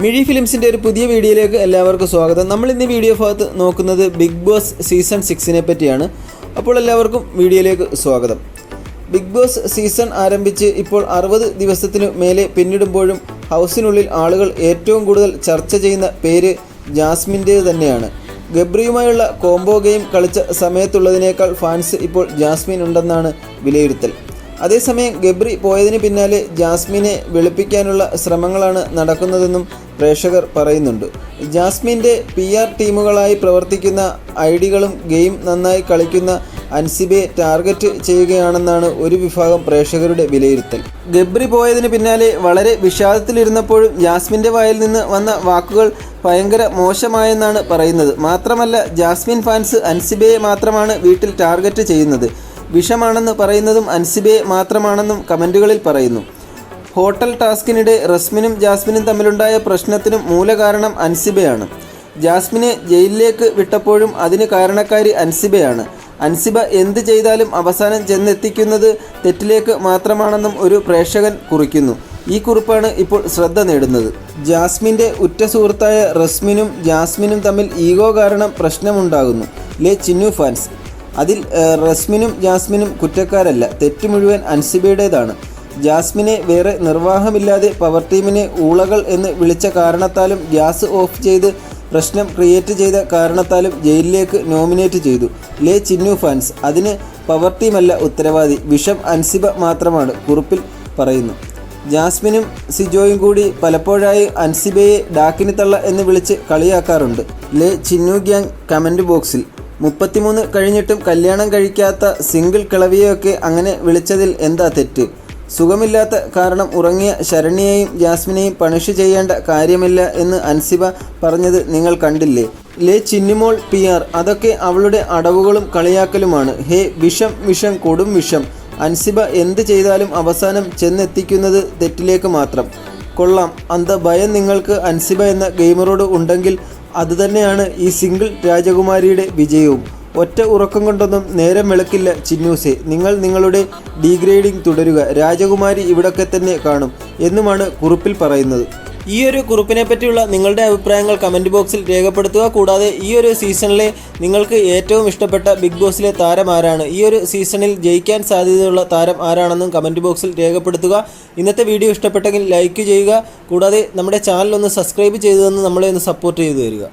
മിഴി ഫിലിംസിൻ്റെ ഒരു പുതിയ വീഡിയോയിലേക്ക് എല്ലാവർക്കും സ്വാഗതം. നമ്മൾ ഇന്ന് വീഡിയോ ഭാഗത്ത് നോക്കുന്നത് ബിഗ് ബോസ് സീസൺ 6 പറ്റിയാണ്. അപ്പോൾ എല്ലാവർക്കും വീഡിയോയിലേക്ക് സ്വാഗതം. ബിഗ് ബോസ് സീസൺ ആരംഭിച്ച് ഇപ്പോൾ 60 ദിവസത്തിനു മേലെ പിന്നിടുമ്പോഴും ഹൗസിനുള്ളിൽ ആളുകൾ ഏറ്റവും കൂടുതൽ ചർച്ച ചെയ്യുന്ന പേര് ജാസ്മിൻ്റെ തന്നെയാണ്. ഗബ്രിയുമായുള്ള കോംബോ ഗെയിം കളിച്ച സമയത്തുള്ളതിനേക്കാൾ ഫാൻസ് ഇപ്പോൾ ജാസ്മിൻ ഉണ്ടെന്നാണ് വിലയിരുത്തൽ. അതേസമയം ഗബ്രി പോയതിന് പിന്നാലെ ജാസ്മിനെ വെളുപ്പിക്കാനുള്ള ശ്രമങ്ങളാണ് നടക്കുന്നതെന്നും പ്രേക്ഷകർ പറയുന്നുണ്ട്. ജാസ്മിൻ്റെ PR ടീമുകളായി പ്രവർത്തിക്കുന്ന ഐഡികളും ഗെയിം നന്നായി കളിക്കുന്ന അൻസിബയെ ടാർഗറ്റ് ചെയ്യുകയാണെന്നാണ് ഒരു വിഭാഗം പ്രേക്ഷകരുടെ വിലയിരുത്തൽ. ഗബ്രി പോയതിന് പിന്നാലെ വളരെ വിഷാദത്തിലിരുന്നപ്പോഴും ജാസ്മിൻ്റെ വായിൽ നിന്ന് വന്ന വാക്കുകൾ ഭയങ്കര മോശമായെന്നാണ് പറയുന്നത്. മാത്രമല്ല, ജാസ്മിൻ ഫാൻസ് അൻസിബയെ മാത്രമാണ് വീട്ടിൽ ടാർഗറ്റ് ചെയ്യുന്നത്. വിഷമാണെന്ന് പറയുന്നതും അൻസിബയെ മാത്രമാണെന്നും കമൻറ്റുകളിൽ പറയുന്നു. ഹോട്ടൽ ടാസ്കിനിടെ റസ്മിനും ജാസ്മിനും തമ്മിലുണ്ടായ പ്രശ്നത്തിനും മൂലകാരണം അൻസിബയാണ്. ജാസ്മിനെ ജയിലിലേക്ക് വിട്ടപ്പോഴും അതിന് കാരണക്കാരി അൻസിബയാണ്. അൻസിബ എന്ത് ചെയ്താലും അവസാനം ചെന്നെത്തിക്കുന്നത് തെറ്റിലേക്ക് മാത്രമാണെന്നും ഒരു പ്രേക്ഷകൻ കുറിക്കുന്നു. ഈ കുറിപ്പാണ് ഇപ്പോൾ ശ്രദ്ധ നേടുന്നത്. ജാസ്മിൻ്റെ ഉറ്റ സുഹൃത്തായ റസ്മിനും ജാസ്മിനും തമ്മിൽ ഈഗോ കാരണം പ്രശ്നമുണ്ടാകുന്നു. ചിന്നു ഫാൻസ്. അതിൽ റസ്മിനും ജാസ്മിനും കുറ്റക്കാരല്ല, തെറ്റ് മുഴുവൻ അൻസിബയുടേതാണ്. ജാസ്മിനെ വേറെ നിർവാഹമില്ലാതെ പവർ ടീമിനെ ഊളകൾ എന്ന് വിളിച്ച കാരണത്താലും ഗ്യാസ് ഓഫ് ചെയ്ത് പ്രശ്നം ക്രിയേറ്റ് ചെയ്ത കാരണത്താലും ജയിലിലേക്ക് നോമിനേറ്റ് ചെയ്തു. ചിന്നു ഫാൻസ്. അതിന് പവർ ടീമല്ല ഉത്തരവാദി, വിഷം അൻസിബ മാത്രമാണ്, കുറിപ്പിൽ പറയുന്നു. ജാസ്മിനും സിജോയും കൂടി പലപ്പോഴായി അൻസിബയെ ഡാക്കിനി തള്ള എന്ന് വിളിച്ച് കളിയാക്കാറുണ്ട്. ചിന്നു ഗ്യാങ് കമൻറ്റ് ബോക്സിൽ. 33 കഴിഞ്ഞിട്ടും കല്യാണം കഴിക്കാത്ത സിംഗിൾ കിളവിയെയൊക്കെ അങ്ങനെ വിളിച്ചതിൽ എന്താ തെറ്റ്? സുഖമില്ലാത്ത കാരണം ഉറങ്ങിയ ശരണ്യയെയും ജാസ്മിനെയും പണിഷ് ചെയ്യേണ്ട കാര്യമില്ല എന്ന് അൻസിബ പറഞ്ഞത് നിങ്ങൾ കണ്ടില്ലേ? ചിന്നുമോൾ PR. അതൊക്കെ അവളുടെ അടവുകളും കളിയാക്കലുമാണ്. വിഷം കൊടും വിഷം. അൻസിബ എന്ത് ചെയ്താലും അവസാനം ചെന്നെത്തിക്കുന്നത് തെറ്റിലേക്ക് മാത്രം. കൊള്ളാം. അന്ത ഭയം നിങ്ങൾക്ക് അൻസിബ എന്ന ഗെയിമറോട് ഉണ്ടെങ്കിൽ അതുതന്നെയാണ് ഈ സിംഗിൾ രാജകുമാരിയുടെ വിജയവും. ഒറ്റ ഉറക്കം കൊണ്ടൊന്നും നേരം വെളുക്കില്ല ചിന്നൂസെ. നിങ്ങൾ നിങ്ങളുടെ ഡീഗ്രേഡിംഗ് തുടരുക. രാജകുമാരി ഇവിടൊക്കെ തന്നെ കാണും എന്നുമാണ് കുറിപ്പിൽ പറയുന്നത്. ഈ ഒരു കുറിപ്പിനെ പറ്റിയുള്ള നിങ്ങളുടെ അഭിപ്രായങ്ങൾ കമൻറ്റ് ബോക്സിൽ രേഖപ്പെടുത്തുക. കൂടാതെ ഈ ഒരു സീസണിലെ നിങ്ങൾക്ക് ഏറ്റവും ഇഷ്ടപ്പെട്ട ബിഗ് ബോസിലെ താരം ആരാണ്, ഈ ഒരു സീസണിൽ ജയിക്കാൻ സാധ്യതയുള്ള താരം ആരാണെന്നും കമൻറ്റ് ബോക്സിൽ രേഖപ്പെടുത്തുക. ഇന്നത്തെ വീഡിയോ ഇഷ്ടപ്പെട്ടെങ്കിൽ ലൈക്ക് ചെയ്യുക. കൂടാതെ നമ്മുടെ ചാനൽ ഒന്ന് സബ്സ്ക്രൈബ് ചെയ്തു തന്ന് നമ്മളെ ഒന്ന് സപ്പോർട്ട് ചെയ്തു തരിക.